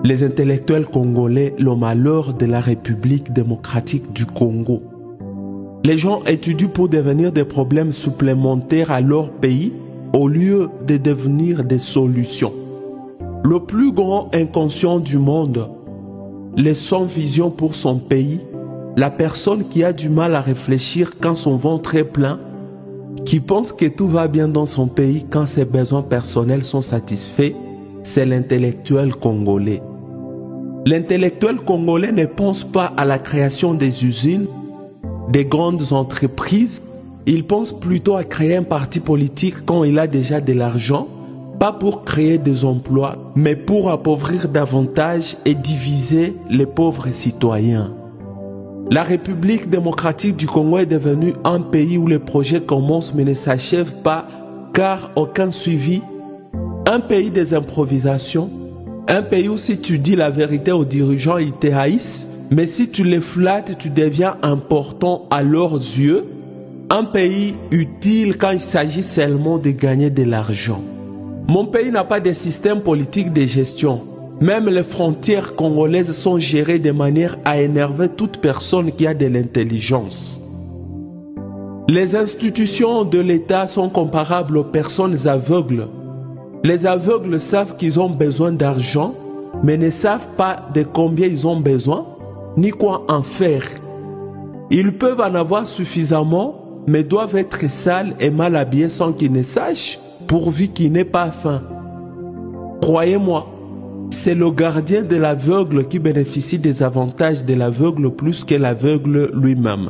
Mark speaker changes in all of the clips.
Speaker 1: Les intellectuels congolais, le malheur de la République démocratique du Congo. Les gens étudient pour devenir des problèmes supplémentaires à leur pays au lieu de devenir des solutions. Le plus grand inconscient du monde, le sans vision pour son pays, la personne qui a du mal à réfléchir quand son ventre est plein, qui pense que tout va bien dans son pays quand ses besoins personnels sont satisfaits, c'est l'intellectuel congolais. L'intellectuel congolais ne pense pas à la création des usines, des grandes entreprises. Il pense plutôt à créer un parti politique quand il a déjà de l'argent, pas pour créer des emplois, mais pour appauvrir davantage et diviser les pauvres citoyens. La République démocratique du Congo est devenue un pays où les projets commencent mais ne s'achèvent pas car aucun suivi. Un pays des improvisations. Un pays où si tu dis la vérité aux dirigeants, ils te haïssent. Mais si tu les flattes, tu deviens important à leurs yeux. Un pays utile quand il s'agit seulement de gagner de l'argent. Mon pays n'a pas de système politique de gestion. Même les frontières congolaises sont gérées de manière à énerver toute personne qui a de l'intelligence. Les institutions de l'État sont comparables aux personnes aveugles. Les aveugles savent qu'ils ont besoin d'argent, mais ne savent pas de combien ils ont besoin, ni quoi en faire. Ils peuvent en avoir suffisamment, mais doivent être sales et mal habillés sans qu'ils ne sachent, pourvu qu'ils n'aient pas faim. Croyez-moi, c'est le gardien de l'aveugle qui bénéficie des avantages de l'aveugle plus que l'aveugle lui-même.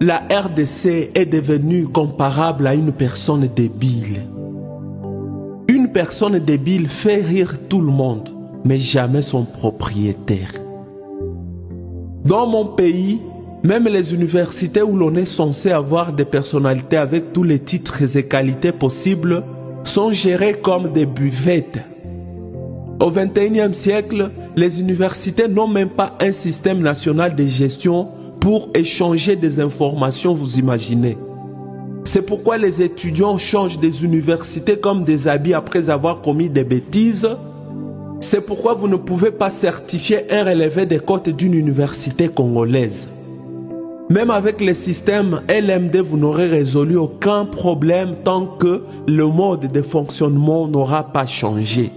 Speaker 1: La RDC est devenue comparable à une personne débile. Une personne débile fait rire tout le monde, mais jamais son propriétaire. Dans mon pays, même les universités où l'on est censé avoir des personnalités avec tous les titres et qualités possibles sont gérées comme des buvettes. Au XXIe siècle, les universités n'ont même pas un système national de gestion pour échanger des informations, vous imaginez. C'est pourquoi les étudiants changent des universités comme des habits après avoir commis des bêtises. C'est pourquoi vous ne pouvez pas certifier un relevé des cotes d'une université congolaise. Même avec le système LMD, vous n'aurez résolu aucun problème tant que le mode de fonctionnement n'aura pas changé.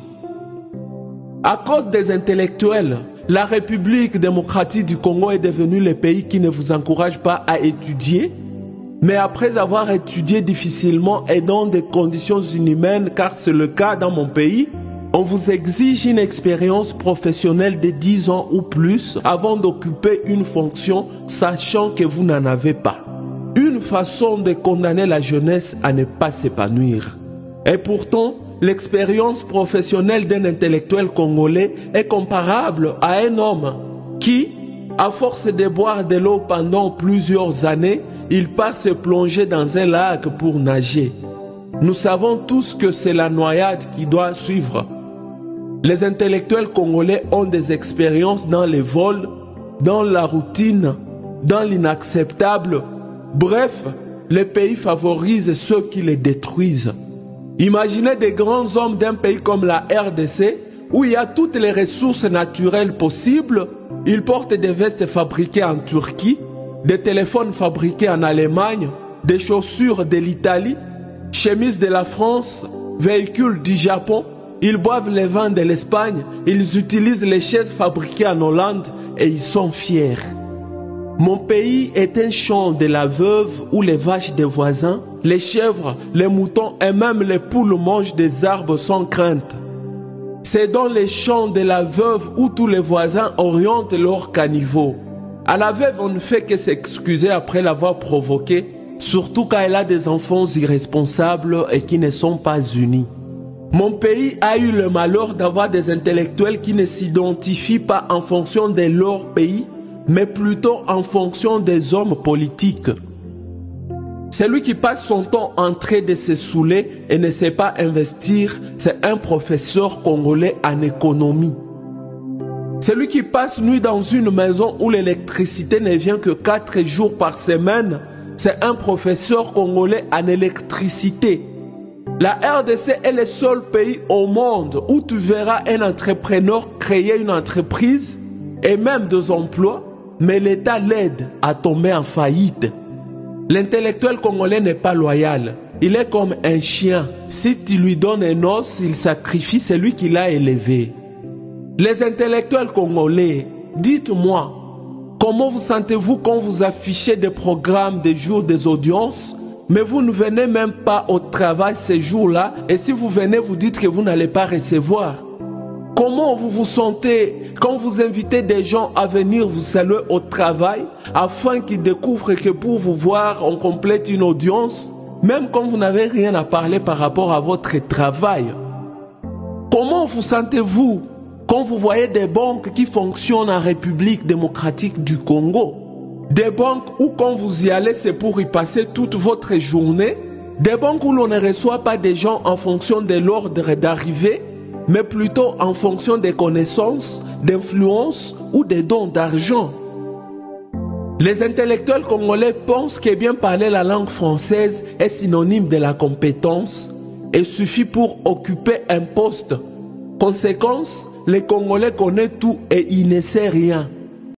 Speaker 1: À cause des intellectuels, la République démocratique du Congo est devenue le pays qui ne vous encourage pas à étudier, mais après avoir étudié difficilement et dans des conditions inhumaines, car c'est le cas dans mon pays, on vous exige une expérience professionnelle de 10 ans ou plus avant d'occuper une fonction, sachant que vous n'en avez pas. Une façon de condamner la jeunesse à ne pas s'épanouir. Et pourtant, l'expérience professionnelle d'un intellectuel congolais est comparable à un homme qui, à force de boire de l'eau pendant plusieurs années, il part se plonger dans un lac pour nager. Nous savons tous que c'est la noyade qui doit suivre. Les intellectuels congolais ont des expériences dans les vols, dans la routine, dans l'inacceptable. Bref, les pays favorisent ceux qui les détruisent. Imaginez des grands hommes d'un pays comme la RDC, où il y a toutes les ressources naturelles possibles. Ils portent des vestes fabriquées en Turquie, des téléphones fabriqués en Allemagne, des chaussures de l'Italie, chemises de la France, véhicules du Japon. Ils boivent les vins de l'Espagne, ils utilisent les chaises fabriquées en Hollande et ils sont fiers. Mon pays est un champ de la veuve où les vaches des voisins, les chèvres, les moutons et même les poules mangent des arbres sans crainte. C'est dans les champs de la veuve où tous les voisins orientent leurs caniveaux. À la veuve, on ne fait que s'excuser après l'avoir provoquée, surtout quand elle a des enfants irresponsables et qui ne sont pas unis. Mon pays a eu le malheur d'avoir des intellectuels qui ne s'identifient pas en fonction de leur pays, mais plutôt en fonction des hommes politiques. Celui qui passe son temps en train de se saouler et ne sait pas investir, c'est un professeur congolais en économie. Celui qui passe nuit dans une maison où l'électricité ne vient que 4 jours par semaine, c'est un professeur congolais en électricité. La RDC est le seul pays au monde où tu verras un entrepreneur créer une entreprise et même des emplois, mais l'État l'aide à tomber en faillite. L'intellectuel congolais n'est pas loyal. Il est comme un chien. Si tu lui donnes un os, il sacrifie celui qui l'a élevé. Les intellectuels congolais, dites-moi, comment vous sentez-vous quand vous affichez des programmes, des jours, des audiences, mais vous ne venez même pas au travail ces jours-là, et si vous venez, vous dites que vous n'allez pas recevoir? Comment vous vous sentez quand vous invitez des gens à venir vous saluer au travail afin qu'ils découvrent que pour vous voir, on complète une audience, même quand vous n'avez rien à parler par rapport à votre travail? Comment vous sentez-vous quand vous voyez des banques qui fonctionnent en République démocratique du Congo? Des banques où quand vous y allez, c'est pour y passer toute votre journée? Des banques où l'on ne reçoit pas des gens en fonction de l'ordre d'arrivée, mais plutôt en fonction des connaissances, d'influence ou des dons d'argent. Les intellectuels congolais pensent que bien parler la langue française est synonyme de la compétence et suffit pour occuper un poste. Conséquence, les Congolais connaissent tout et ils ne savent rien.